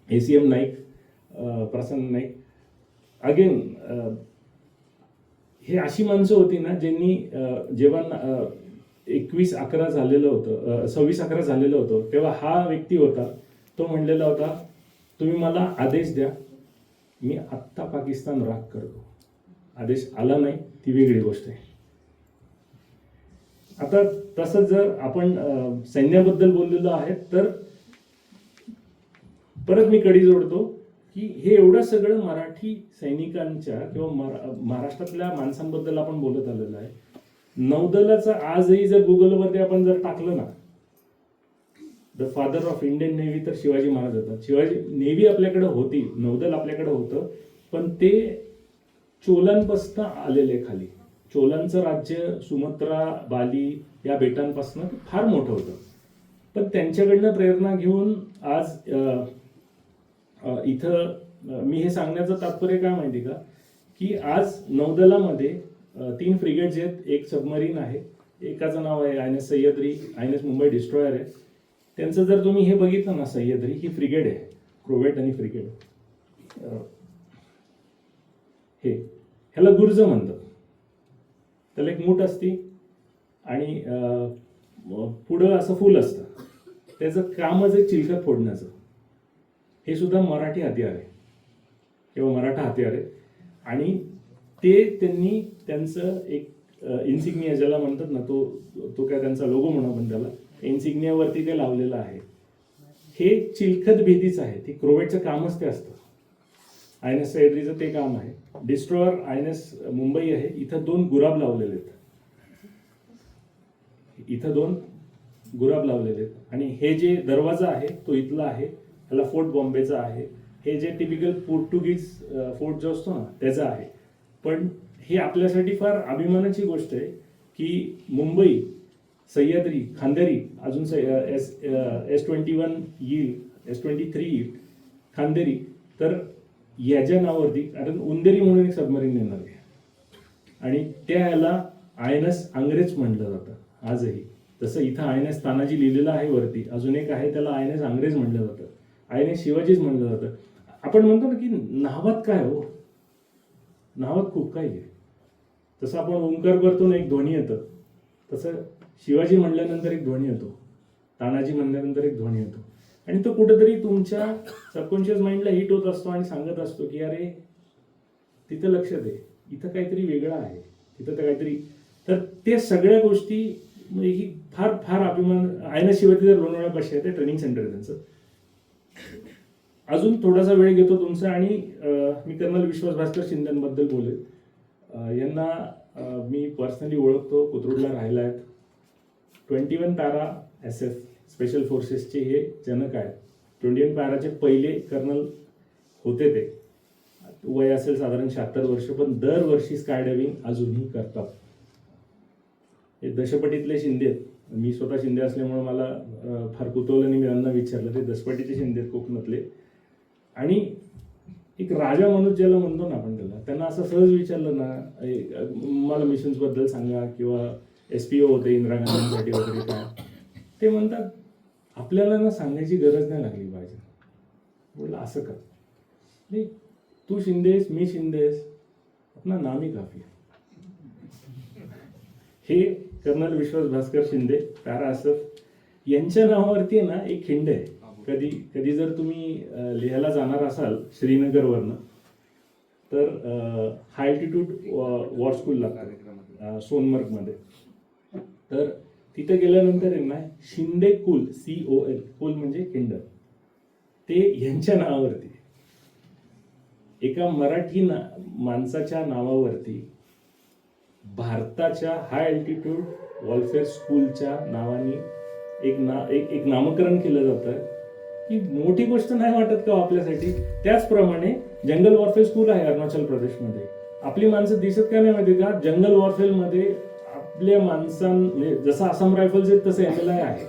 ACM नाईक, प्रसन्न नाईक, अगेन हे अशी माणसं होती ना ज्यांनी जेव्हा 21/11 झालेलं होतं, 26/11 झालेलं होतं, तेव्हा हा व्यक्ती होता, तो म्हणलेला होता तुम्ही मला आदेश द्या, मी आत्ता पाकिस्तान राख करतो. आदेश आला नाही, ती वेगळी गोष्ट आहे. आता तसंच जर आपण सैन्याबद्दल बोललेलो आहे तर परत मी कडी जोडतो. की हे एवढं सगळं मराठी सैनिकांच्या किंवा महाराष्ट्रातल्या माणसांबद्दल आपण बोलत आलेलो आहे. नौदलाचं आजही जर गुगलवरती आपण जर टाकलं ना, the father of Indian navy, तर शिवाजी महाराज होतात. शिवाजी नेव्ही आपल्याकडे होती, नौदल आपल्याकडे होतं, पण ते चोलांपासून आलेले खाली. चोलांचं राज्य सुमत्रा, बाली या बेटांपासून फार मोठं होतं. पण त्यांच्याकडनं प्रेरणा घेऊन आज इथं मी हे सांगण्याचं तात्पर्य काय माहिती का, की आज नौदलामध्ये 3 फ्रिगेट्स आहेत, 1 सबमरीन आहे, एकाचं नाव आहे INS Sahyadri, INS Mumbai destroyer आहे. त्यांचं जर तुम्ही हे बघितलं ना, सह्याद्री ही फ्रिगेट आहे, क्रोवेट आणि फ्रिगेट. हे ह्याला गुर्ज म्हणतात. त्याला एक मूठ असती आणि पुढं असं फुल असतं. त्याचं कामच आहे चिलखत फोडण्याचं. हे सुद्धा मराठी हत्यार आहे किंवा मराठा हत्यार आहे. आणि ते त्यांनी त्यांचं एक इन्सिग्निया ज्याला म्हणतात ना, तो काय त्यांचा लोगो म्हणू आपण त्याला, इन्सिग्नियावरती ते लावलेलं आहे. हे चिलखत भेदीच आहे. ती क्रोवेटचं कामच ते असतं. INS सह्याद्रीचं ते काम आहे. डिस्ट्रॉयर INS मुंबई आहे. इथं 2 गुराब लावलेले आहेत. इथं 2 गुराब लावलेले आहेत. आणि हे जे दरवाजा आहे तो इथला आहे, ह्याला फोर्ट बॉम्बेचा आहे. हे जे टिपिकल पोर्तुगीज फोर्ट जो असतो ना त्याचा आहे. पण हे आपल्यासाठी फार अभिमानाची गोष्ट आहे की मुंबई, सह्याद्री, खांदेरी, अजून S21 येईल, S23 येईल, खांदेरी, तर याच्या नावावरती, कारण उंदेरी म्हणून एक सबमरीन येणार आहे आणि त्या ह्याला INS अंग्रेज म्हटलं जातं आजही. तसं इथं INS तानाजी लिहिलेलं आहे वरती, अजून एक आहे त्याला INS अंग्रेज म्हटलं जातं, INS शिवाजीच म्हटलं जातं. आपण म्हणतो ना की नावात काय हो, नावात खूप काही आहे. तसं आपण ओंकार करतो ना, एक ध्वनी येतं, तसं शिवाजी म्हणल्यानंतर एक ध्वनी येतो, तानाजी म्हणल्यानंतर एक ध्वनी येतो. आणि तो कुठेतरी तुमच्या सबकॉन्शियस माइंडला हिट होत असतो आणि सांगत असतो की अरे तिथं लक्ष दे, इथं काहीतरी वेगळं आहे, तिथं तर काहीतरी. तर ते सगळ्या गोष्टी ही फार फार अभिमान. INS शिवाजी जर लोणावळ्यापाशी आहे, ते ट्रेनिंग सेंटर आहे त्यांचं. अजून थोडासा वेळ घेतो तुमचा आणि मी कर्नल विश्वास भास्कर शिंदेबद्दल बोलेल. यांना मी पर्सनली ओळखतो, कोथरूडला राहिला आहेत. 21 पॅरा SF स्पेशल फोर्सेसचे हे जनक आहेत. 21 पॅराचे पहिले कर्नल होते ते. वय असेल साधारण 76 वर्ष, पण दरवर्षी स्काय डायव्हिंग अजूनही करतात. हे दशपटीतले शिंदे आहेत. मी स्वतः शिंदे असल्यामुळे मला फार कुतूहल आणि मी यांना विचारलं. ते दशपटीचे शिंदे आहेत कोकणातले. आणि एक राजा माणूस ज्याला म्हणतो ना आपण त्याला, त्यांना असं सहज विचारलं ना, मला मिशन्सबद्दल सांगा किंवा SPO होते इंदिरा गांधींसाठी वगैरे काय, ते म्हणतात आपल्याला ना सांगायची गरज नाही लागली पाहिजे. बोललं असं का, नाही तू शिंदेस, मी शिंदेस, आपला नाम ही काफी आहे. हे कर्नल विश्वास भास्कर शिंदे पॅरा SF यांच्या नावावरती आहे ना एक खिंड आहे. कधी जर तुम्ही लेहला जाणार असाल श्रीनगरवरनं, तर हाय अल्टिट्यूड वॉर स्कूलला सोनमर्गमध्ये, तर तिथे गेल्यानंतर आहे ना शिंदे कुल, COL, कुल म्हणजे खिंड, ते यांच्या नावावरती, एका मराठी माणसाच्या नावावरती भारताच्या हाय अल्टिट्यूड वॉरफेअर स्कूलच्या नावाने एक नामकरण केलं जातं. ही मोठी गोष्ट नाही वाटत का आपल्यासाठी? त्याचप्रमाणे जंगल वॉरफेअर स्कूल आहे अरुणाचल प्रदेशमध्ये. आपली माणसं दिसत का नाही माहिती का? जंगल वॉरफेअर मध्ये आपल्या माणसांनी, जसं आसाम रायफल्स आहेत तसं MLI आहे.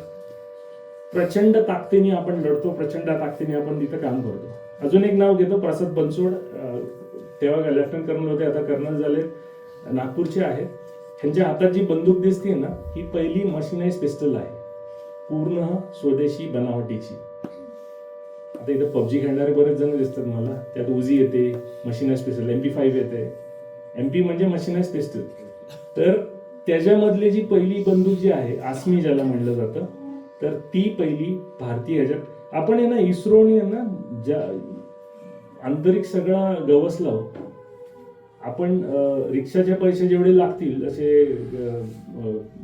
प्रचंड ताकदीने आपण लढतो, प्रचंड ताकदीने आपण तिथं काम करतो. अजून एक नाव घेतो, प्रसाद बनसोड, तेव्हा लेफ्टनंट कर्नल होते, आता कर्नल झाले, नागपूरचे आहेत. ह्यांच्या हातात जी बंदूक दिसते ना, ही पहिली मशिनाइज पिस्टल आहे, पूर्ण स्वदेशी बनावटीची. आता इथं PUBG खेळणारे बरेच जण दिसतात मला. त्यात उजी येते, मशिनाइज पिस्टल, MP5 येते. MP म्हणजे मशिनाइज पिस्टल. तर त्याच्यामधली जी पहिली बंदूक जी आहे, आसमी ज्याला म्हणलं जातं, तर ती पहिली भारतीय ह्याच्यात. आपण आहे ना इस्रोने ना ज्या अंतरिक्ष सगळा गवसला हो. आपण रिक्षाचे पैसे जेवढे लागतील, जसे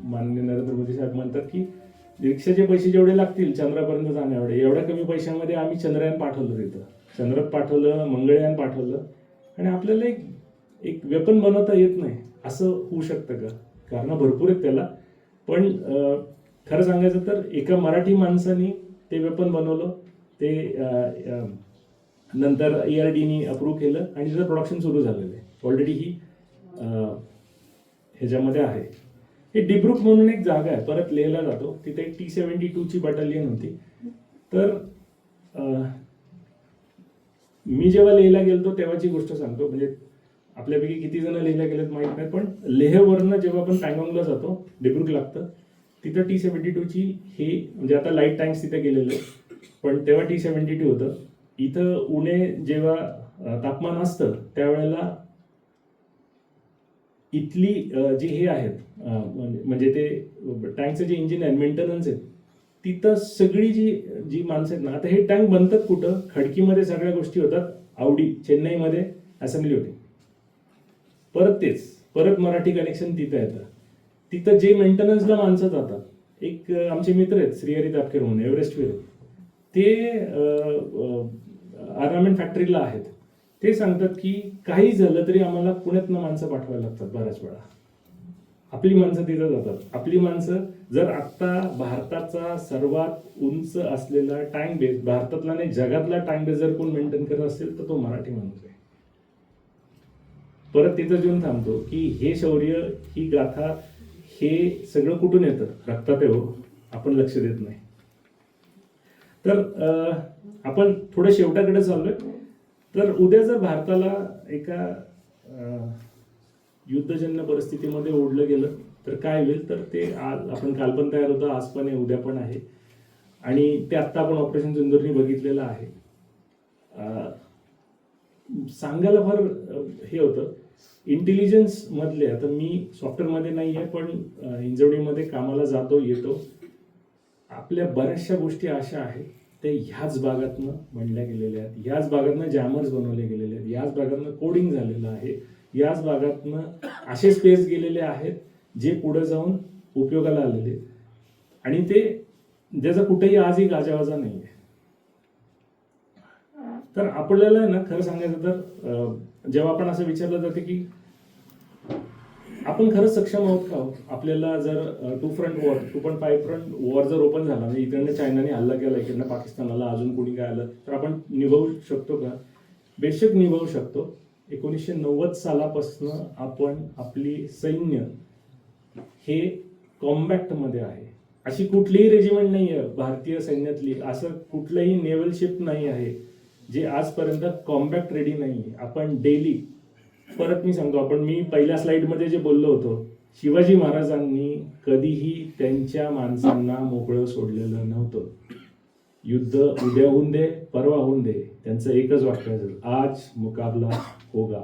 माननीय नरेंद्र मोदी साहेब म्हणतात की रिक्षाचे पैसे जेवढे लागतील चंद्रापर्यंत जाण्याएवढे, एवढ्या कमी पैशामध्ये आम्ही चंद्रयान पाठवलं तिथं चंद्रात पाठवलं, मंगळयान पाठवलं आणि आपल्याला एक एक वेपन बनवता येत नाही, असं होऊ शकतं का? कारणं भरपूर आहेत त्याला, पण खरं सांगायचं तर एका मराठी माणसाने ते वेपन बनवलं, ते नंतर ARDनी अप्रूव्ह केलं आणि त्याचं प्रोडक्शन सुरू झालेलं आहे. ऑलरेडी ही ह्याच्यामध्ये आहे. हे डिब्रुक म्हणून एक जागा आहे, परत लेहला जातो, तिथे एक T-72ची बटालियन होती. तर मी जेव्हा लेहला गेलतो तेव्हाची गोष्ट सांगतो, म्हणजे आपल्यापैकी किती जण लेहला गेलेत माहीत नाही, पण लेहवरनं जेव्हा आपण पँगॉंगला जातो, डिब्रुक लागतं, तिथं T-72ची हे म्हणजे आता लाईट टँक्स तिथे गेलेले, पण तेव्हा T-72 होतं. इथं उणे जेव्हा तापमान असतं त्यावेळेला इथली जी हे आहेत म्हणजे ते टँकचं जे इंजिन आहे, मेंटेनन्स आहेत, तिथं सगळी जी जी माणसं आहेत ना, आता हे टँक बनतात कुठं? खडकीमध्ये सगळ्या गोष्टी होतात, आवडी चेन्नईमध्ये असेंब्ली होती. परत मराठी कनेक्शन तिथं येतं. तिथं जे मेंटेनन्सला माणसं जातात, एक आमचे मित्र आहेत श्रीहरी तापकीर म्हणून, एव्हरेस्टवीर, ते आर्मामेंट फॅक्टरीला आहेत. ते सांगतात की काही झालं तरी आम्हाला पुण्यातनं माणसं पाठवायला लागतात बऱ्याच वेळा. आपली माणसं तिथं जातात. आपली माणसं जर आत्ता भारताचा सर्वात उंच असलेला टँक बेस, भारतातला नाही जगातला टँक बेस जर कोण मेंटेन करत असेल तर तो मराठी माणूस आहे. परत तिथं येऊन थांबतो की हे शौर्य, ही गाथा, हे सगळं कुठून येतं? रक्तात आहे हो, आपण लक्ष देत नाही. तर आपण थोडं शेवटाकडे चाललोय. तर उद्या जर भारताला एका युद्धजन्य परिस्थितीमध्ये ओढलं गेलं तर काय होईल? तर ते आज आपण काल पण तयार होतं, आज पण आहे, उद्या पण आहे, आणि ते आत्ता आपण ऑपरेशन सिंदूरनी बघितलेलं आहे. सांगायला फार हे होतं, इंटेलिजन्स मधले, आता मी सॉफ्टवेअरमध्ये नाही आहे पण हिंजवडीमध्ये कामाला जातो येतो, आपल्या बऱ्याचशा गोष्टी अशा आहेत ते ह्याच भागातनं बनल्या गेलेल्या आहेत, ह्याच भागातनं जॅमर्स बनवले गेलेले आहेत, ह्याच भागातनं कोडिंग झालेलं आहे, याच भागातनं असे स्पेस गेलेले आहेत जे पुढे जाऊन उपयोगाला आलेले आहेत, आणि ते ज्याचा कुठेही आजही गाजावाजा नाही आहे. तर आपल्याला ना खरं सांगायचं तर जेव्हा आपण असं विचारलं जाते की आपण खरंच सक्षम आहोत का? आपल्याला जर 2.5 फ्रंट वॉर जर ओपन झाला, म्हणजे इकडनं चायनाने हल्ला केला, इकडनं पाकिस्तानाला, अजून कोणी काय आलं तर आपण निभावू शकतो का? बेशक निभावू शकतो. 1990 सालापासून आपण आपली सैन्य हे कॉम्बॅक्टमध्ये आहे. अशी कुठलीही रेजिमेंट नाही आहे भारतीय सैन्यातली, असं कुठलंही नेव्हल शिप नाही आहे जे आजपर्यंत कॉम्बॅक्ट रेडी नाही आहे. आपण डेली, परत मी सांगतो, मी पहिल्या स्लाइडमध्ये जे बोललो होतो, शिवाजी महाराजांनी कधीही त्यांच्या माणसांना मोकळं सोडलेलं नव्हतं. युद्ध उद्या होऊन दे, परवा होऊन दे, त्यांचं एकच वाक्य असेल, आज मुकाबला होगा.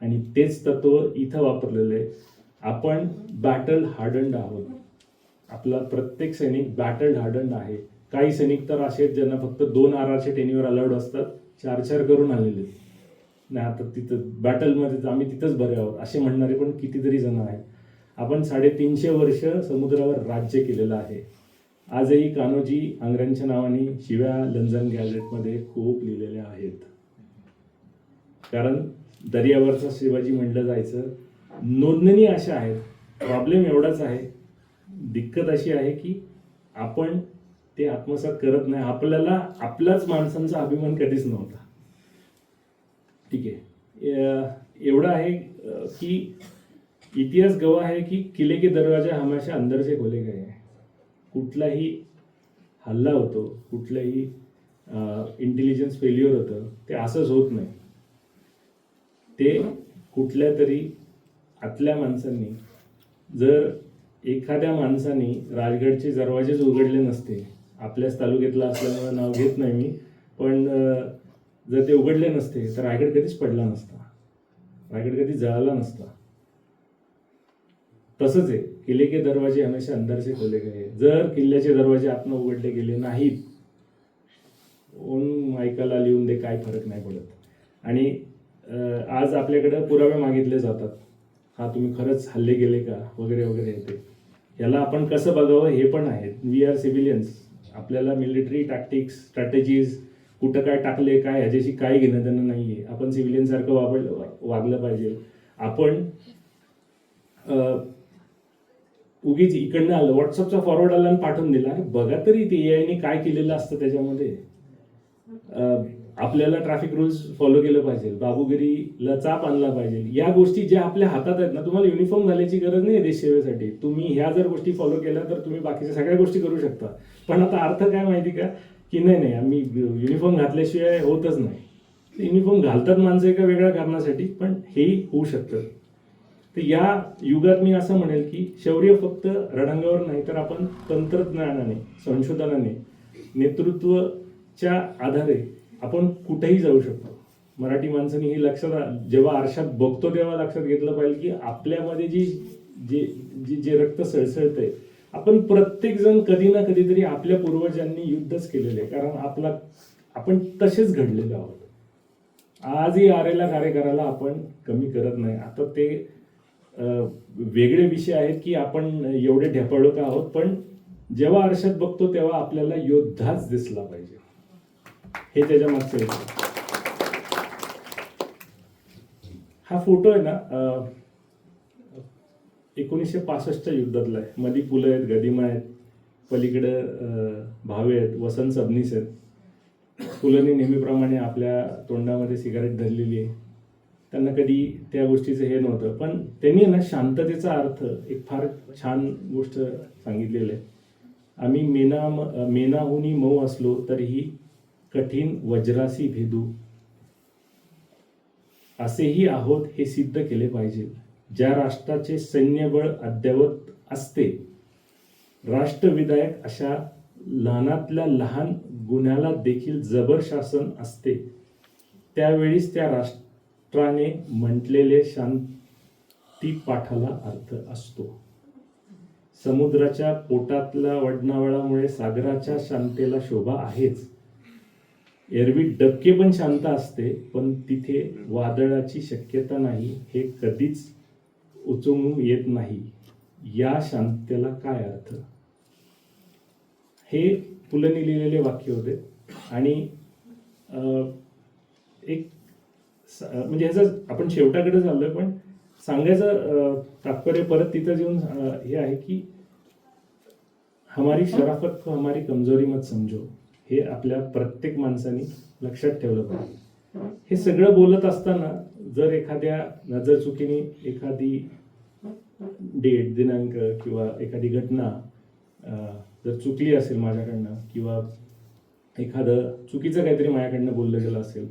आणि तेच तत्व इथं वापरलेलं आहे. आपण बॅटल हार्डन्ड आहोत. आपला प्रत्येक सैनिक बॅटल हार्डन्ड आहे. काही सैनिक तर असे आहेत ज्यांना फक्त 2 आरआरचे टेन्युअर अलाउड असतात, 4 करून आलेले नाही, आता तिथं बॅटलमध्ये आम्ही तिथंच बरे आहोत असे म्हणणारे पण कितीतरी जण आहेत. आपण 350 वर्ष समुद्रावर राज्य केलेलं आहे. आजही कान्होजी आंग्र्यांच्या नावाने शिव्या लंडन गॅझेटमध्ये खूप लिहिलेल्या आहेत, कारण दर्यावरचा शिवाजी म्हणलं जायचं. नोंदणी अशा आहेत. प्रॉब्लेम एवढाच आहे, दिक्कत अशी आहे की आपण ते आत्मसात करत नाही. आपल्याला आपल्याच माणसांचा अभिमान कधीच नव्हता. ठीक आहे, एवढं आहे की इतिहास गवाह आहे की किले के दरवाजे हमेशा अंदर से खोले गए हैं. कुठलाही हल्ला होतो, कुठलंही इंटेलिजन्स फेल्युअर होतं, ते असंच होत नाही. ते कुठल्या तरी आतल्या माणसांनी, जर एखाद्या माणसाने राजगडचे दरवाजेच उघडले नसते, आपल्याच तालुक्यातला असल्यामुळे नाव घेत नाही मी, पण जर ते उघडले नसते तर रायगड कधीच पडला नसता, रायगड कधी जळाला नसता. तसंच आहे, किल्ले के दरवाजे हमेशा अंदर से खोले गए. जर किल्ल्याचे दरवाजे आतनं उघडले गेले नाहीत, ओन ऐकायला लिहून दे, काय फरक नाही पडत. आणि आज आपल्याकडे पुरावे मागितले जातात, हा तुम्ही खरंच हल्ले गेले का वगैरे वगैरे येते. याला आपण कसं बघावं हे पण आहे. We are civilians. आपल्याला मिलिटरी टॅक्टिक्स, स्ट्रॅटेजीज कुठं काय टाकले काय ह्याच्याशी काय घेणं देणं नाहीये. आपण सिव्हिलियन सारखं वागलं पाहिजे. आपण उगीच इकडनं आलं, व्हॉट्सअपचा फॉरवर्ड आला आणि पाठवून दिला, अरे बघा तरी ते एआयने काय केलेलं असतं त्याच्यामध्ये. आपल्याला ट्रॅफिक रूल्स फॉलो केलं पाहिजे, बाबूगिरीला चाप आणला पाहिजे. या गोष्टी ज्या आपल्या हातात आहेत ना, तुम्हाला युनिफॉर्म घालायची गरज नाही देश सेवेसाठी. तुम्ही ह्या जर गोष्टी फॉलो केल्या तर तुम्ही बाकीच्या सगळ्या गोष्टी करू शकता. पण आता अर्थ काय माहिती का, की नाही आम्ही युनिफॉर्म घातल्याशिवाय होतच नाही. युनिफॉर्म घालतात माणसं एका वेगळ्या कारणासाठी, पण हेही होऊ शकतं. तर या युगात मी असं म्हणेल की शौर्य फक्त रणांगावर नाही, तर आपण तंत्रज्ञानाने, संशोधनाने, नेतृत्वाच्या आधारे आपण कुठेही जाऊ शकतो. मराठी माणसांनी हे लक्षात, जेव्हा आरशात बघतो तेव्हा लक्षात घेतलं पाहिजे की आपल्यामध्ये जे रक्त सळसळतंय, आपण प्रत्येक जण कधी ना कधीतरी आपल्या पूर्वजांनी युद्धच केलेले आहे. कारण आपण तसेच घडलेलो आहोत. आजही आरेला कार्य करायला आपण कमी करत नाही. आता ते वेगळे विषय आहेत की आपण एवढे ढेपाळू का आहोत, पण जेव्हा आरशात बघतो तेव्हा आपल्याला योद्धाच दिसला पाहिजे. हे त्याच्या मागचं आहे. हा फोटो आहे ना 1965च्या युद्धातला आहे. मध्ये पुलं आहेत, गदिमा आहेत, पलीकडं भावे आहेत, वसंत सबनीस आहेत. पुलंनी नेहमीप्रमाणे आपल्या तोंडामध्ये सिगारेट धरलेली आहे. त्यांना कधी त्या गोष्टीचं हे नव्हतं, पण त्यांनी ना शांततेचा अर्थ एक फार छान गोष्ट सांगितलेलं आहे. आम्ही मेनाहुनी मऊ असलो तरीही कठीण वज्रासी भेदू, असेही आहोत हे सिद्ध केले पाहिजे. ज्या राष्ट्राचे सैन्यबळ अद्ययावत असते, राष्ट्रविधायक अशा लहानातल्या लहान गुन्ह्याला देखील जबर शासन असते, त्यावेळीच त्या राष्ट्राने म्हटलेले शांती पाठाला अर्थ असतो. समुद्राच्या पोटातल्या वडणावळामुळे सागराच्या शांतेला शोभा आहेच. एरवी डबके पण शांत असते, पण तिथे वादळाची शक्यता नाही, हे कधीच उचमून येत नाही. या शांततेला काय अर्थ? हे पुलंनी लिहिलेले वाक्य होते. आणि एक म्हणजे ह्याचं आपण शेवटाकडे चाललोय, पण सांगायचं तात्पर्य परत तिथं येऊन हे आहे की हमारी शराफत को हमारी कमजोरी मत समजो. हे आपल्या प्रत्येक माणसाने लक्षात ठेवलं पाहिजे. हे सगळं बोलत असताना जर एखाद्या नजर चुकीने एखादी डेट, दिनांक किंवा एखादी घटना जर चुकली असेल माझ्याकडनं, किंवा एखादं चुकीचं काहीतरी माझ्याकडनं बोललं गेलं असेल,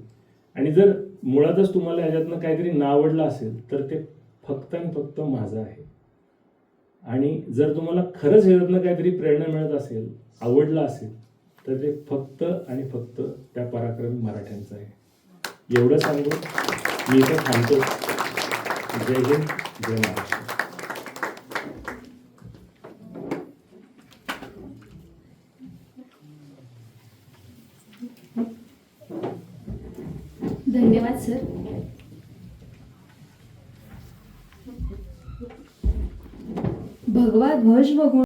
आणि जर मुळातच तुम्हाला ह्याच्यातनं काहीतरी नावडलं असेल, तर ते फक्त आणि फक्त माझं आहे. आणि जर तुम्हाला खरंच ह्याच्यातनं काहीतरी प्रेरणा मिळत असेल, आवडलं असेल, तर ते फक्त आणि फक्त त्या पराक्रमी मराठ्यांचं आहे. एवढं सांगून मी इथं थांबतो. जय हिंद, जय महाराष्ट्र. धन्यवाद सर. भगवा ध्वज बघून